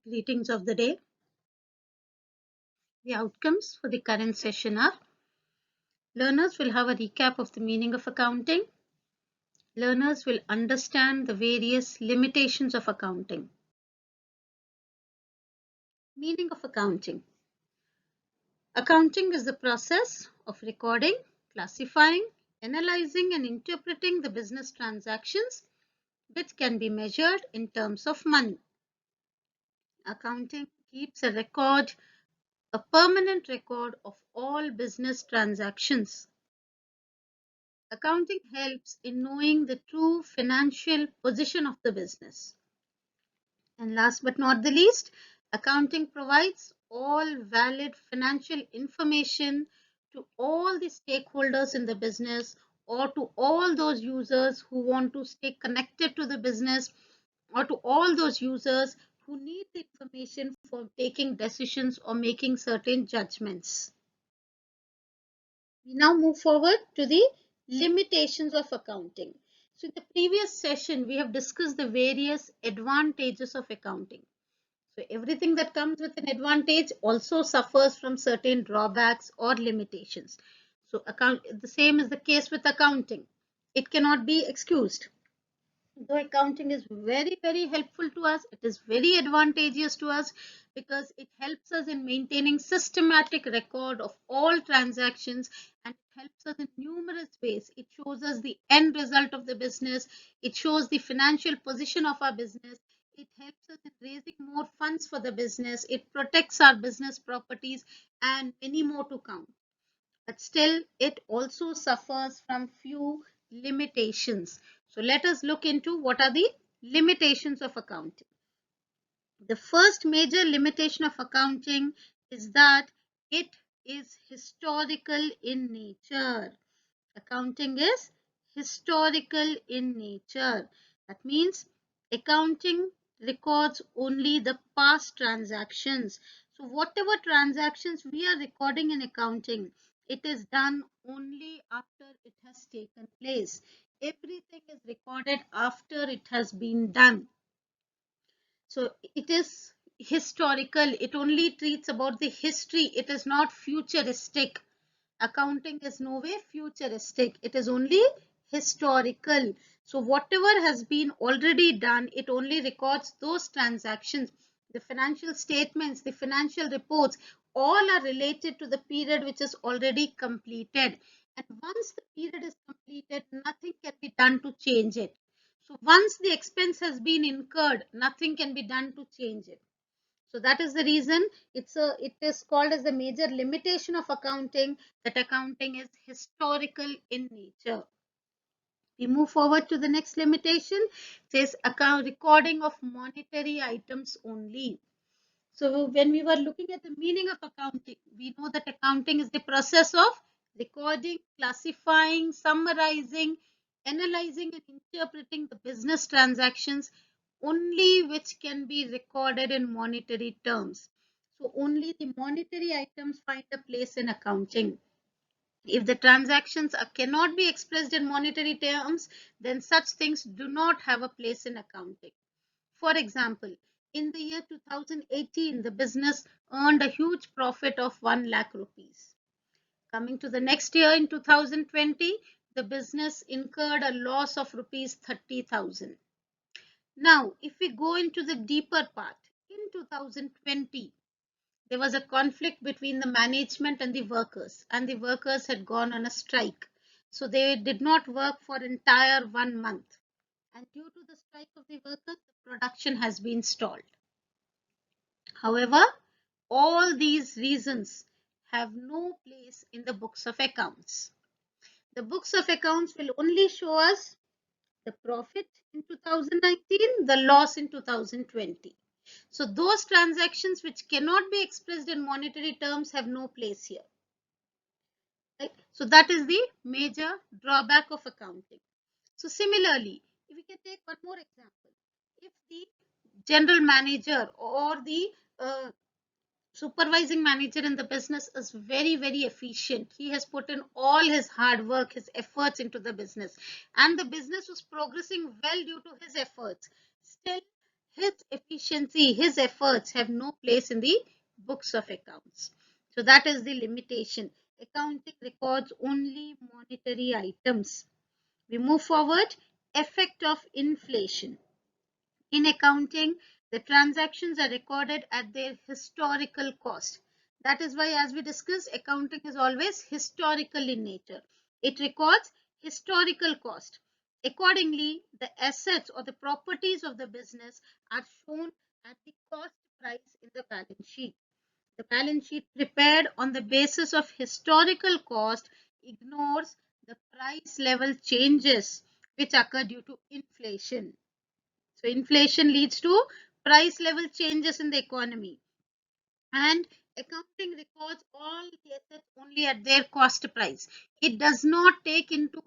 Greetings of the day. The outcomes for the current session are: learners will have a recap of the meaning of accounting. Learners will understand the various limitations of accounting. Meaning of accounting. Accounting is the process of recording, classifying, analyzing, and interpreting the business transactions which can be measured in terms of money. Accounting keeps a permanent record of all business transactions. Accounting helps in knowing the true financial position of the business. And last but not the least, accounting provides all valid financial information to all the stakeholders in the business, or to all those users who want to stay connected to the business, or to all those users who need the information for taking decisions or making certain judgments. We now move forward to the limitations of accounting. So in the previous session, we have discussed the various advantages of accounting. So everything that comes with an advantage also suffers from certain drawbacks or limitations. So the same is the case with accounting. It cannot be excused. Though accounting is very, very helpful to us, it is very advantageous to us because it helps us in maintaining systematic record of all transactions, and it helps us in numerous ways. It shows us the end result of the business. It shows the financial position of our business. It helps us in raising more funds for the business. It protects our business properties and many more to come. But still, it also suffers from few limitations. So let us look into what are the limitations of accounting. The first major limitation of accounting is that it is historical in nature. Accounting is historical in nature. That means accounting records only the past transactions. So whatever transactions we are recording in accounting, it is done only after it has taken place. Everything is recorded after it has been done. So it is historical. It only treats about the history. It is not futuristic. Accounting is no way futuristic. It is only historical. So whatever has been already done, it only records those transactions. The financial statements, the financial reports, all are related to the period which is already completed. And once the period is completed, nothing can be done to change it. So once the expense has been incurred, nothing can be done to change it. So that is the reason it is called as the major limitation of accounting, that accounting is historical in nature. We move forward to the next limitation. It says account recording of monetary items only. So when we were looking at the meaning of accounting, we know that accounting is the process of recording, classifying, summarizing, analyzing, and interpreting the business transactions only which can be recorded in monetary terms. So only the monetary items find a place in accounting. If the transactions cannot be expressed in monetary terms, then such things do not have a place in accounting. For example, in the year 2018, the business earned a huge profit of 1 lakh rupees. Coming to the next year in 2020, the business incurred a loss of rupees 30,000. Now, if we go into the deeper part, in 2020, there was a conflict between the management and the workers had gone on a strike. So they did not work for entire 1 month. And due to the strike of the workers, the production has been stalled. However, all these reasons have no place in the books of accounts. The books of accounts will only show us the profit in 2019, the loss in 2020. So those transactions which cannot be expressed in monetary terms have no place here. Right? So that is the major drawback of accounting. So similarly, if we can take one more example, if the general manager or the supervising manager in the business is very, very efficient, he has put in all his hard work, his efforts into the business, and the business was progressing well due to his efforts, still his efficiency, his efforts have no place in the books of accounts. So that is the limitation. Accounting records only monetary items. We move forward. Effect of inflation. In accounting, the transactions are recorded at their historical cost. That is why, as we discussed, accounting is always historical in nature. It records historical cost. Accordingly, the assets or the properties of the business are shown at the cost price in the balance sheet. The balance sheet prepared on the basis of historical cost ignores the price level changes which occur due to inflation. So inflation leads to price level changes in the economy, and accounting records all the assets only at their cost price. It does not take into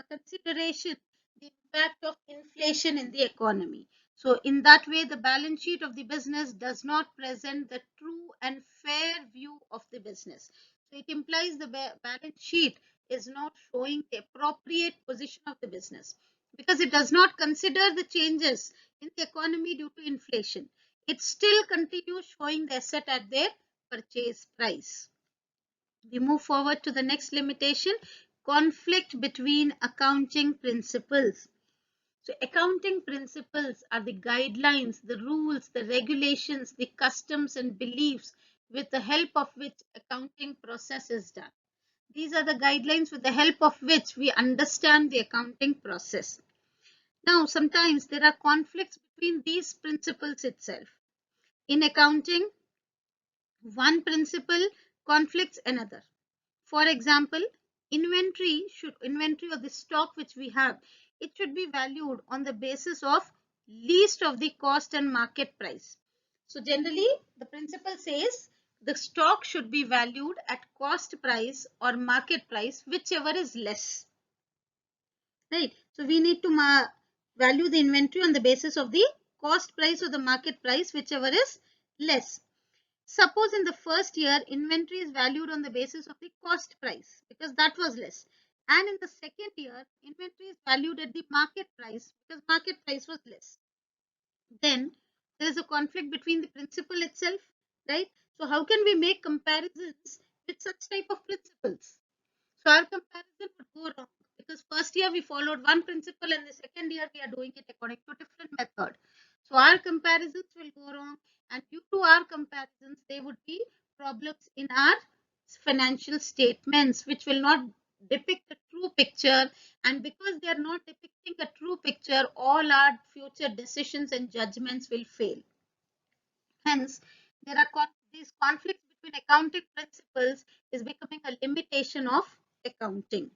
consideration the impact of inflation in the economy. So in that way, the balance sheet of the business does not present the true and fair view of the business. So it implies the balance sheet is not showing the appropriate position of the business, because it does not consider the changes in the economy due to inflation. It still continues showing the asset at their purchase price. We move forward to the next limitation, conflict between accounting principles. So accounting principles are the guidelines, the rules, the regulations, the customs and beliefs with the help of which accounting process is done. These are the guidelines with the help of which we understand the accounting process. Now, sometimes there are conflicts between these principles itself. In accounting, one principle conflicts another. For example, inventory of the stock which we have, it should be valued on the basis of least of the cost and market price. So generally, the principle says the stock should be valued at cost price or market price, whichever is less. Right? So we need to value the inventory on the basis of the cost price or the market price, whichever is less. Suppose in the first year, inventory is valued on the basis of the cost price because that was less. And in the second year, inventory is valued at the market price because market price was less. Then there is a conflict between the principle itself, right? So how can we make comparisons with such type of principles? So our comparison would go wrong because first year we followed one principle and the second year we are doing it according to a different method. So our comparisons will go wrong, and due to our comparisons there would be problems in our financial statements which will not depict the true picture, and because they are not depicting a true picture, all our future decisions and judgments will fail. Hence, there are these conflicts between accounting principles is becoming a limitation of accounting.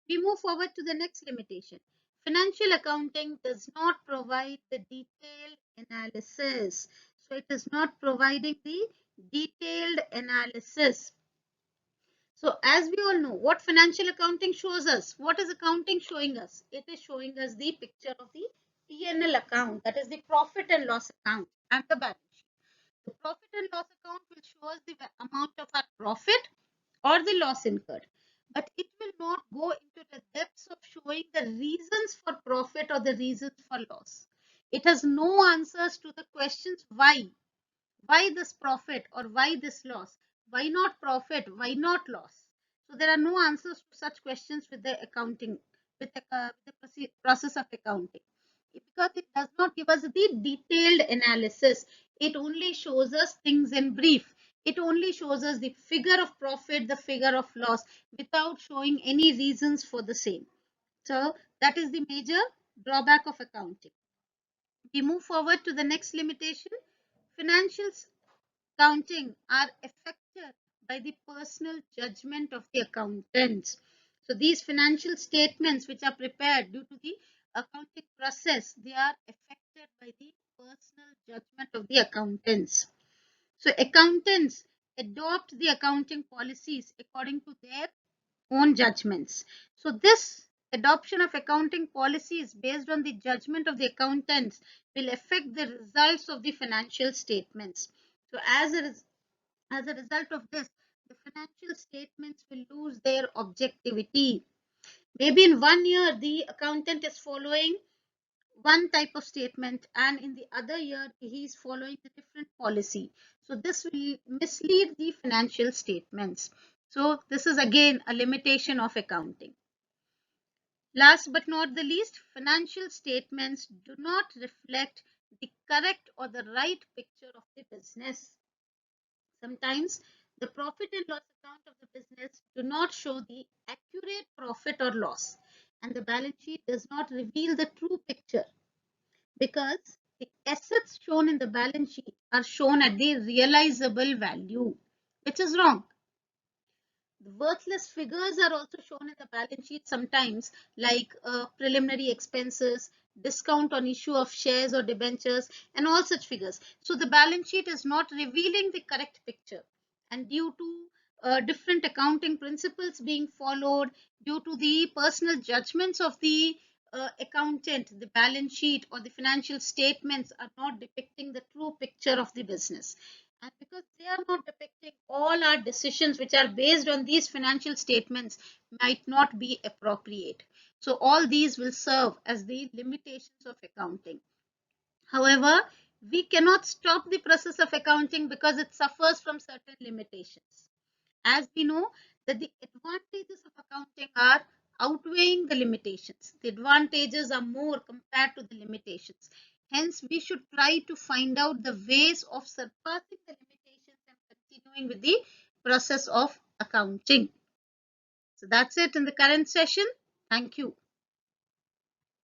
We move forward to the next limitation. Financial accounting does not provide the detailed analysis. So it is not providing the detailed analysis. So as we all know, what financial accounting shows us? What is accounting showing us? It is showing us the picture of the P&L account, that is the profit and loss account, and the balance sheet. The profit and loss account will show us the amount of our profit or the loss incurred, but it will not go into the depths of showing the reasons for profit or the reasons for loss. It has no answers to the questions why this profit or why this loss, why not profit, why not loss. So there are no answers to such questions with the accounting, with the process of accounting, because it does not give us the detailed analysis. It only shows us things in brief. It only shows us the figure of profit, the figure of loss, without showing any reasons for the same. So that is the major drawback of accounting. We move forward to the next limitation. Financial accounting are affected by the personal judgment of the accountants. So these financial statements which are prepared due to the accounting process, they are affected by the personal judgment of the accountants. So accountants adopt the accounting policies according to their own judgments. So this adoption of accounting policies based on the judgment of the accountants will affect the results of the financial statements. So as a result of this, the financial statements will lose their objectivity. Maybe in one year, the accountant is following one type of statement and in the other year he is following a different policy. So this will mislead the financial statements. So this is again a limitation of accounting. Last but not the least, financial statements do not reflect the correct or the right picture of the business. Sometimes the profit and loss account of the business do not show the accurate profit or loss, and the balance sheet does not reveal the true picture because the assets shown in the balance sheet are shown at the realizable value, which is wrong. The worthless figures are also shown in the balance sheet sometimes, like preliminary expenses, discount on issue of shares or debentures, and all such figures. So the balance sheet is not revealing the correct picture. And due to different accounting principles being followed, due to the personal judgments of the accountant, the balance sheet or the financial statements are not depicting the true picture of the business. And because they are not depicting, all our decisions which are based on these financial statements might not be appropriate. So all these will serve as the limitations of accounting. However, we cannot stop the process of accounting because it suffers from certain limitations. As we know that the advantages of accounting are outweighing the limitations. The advantages are more compared to the limitations. Hence, we should try to find out the ways of surpassing the limitations and continuing with the process of accounting. So that's it in the current session. Thank you.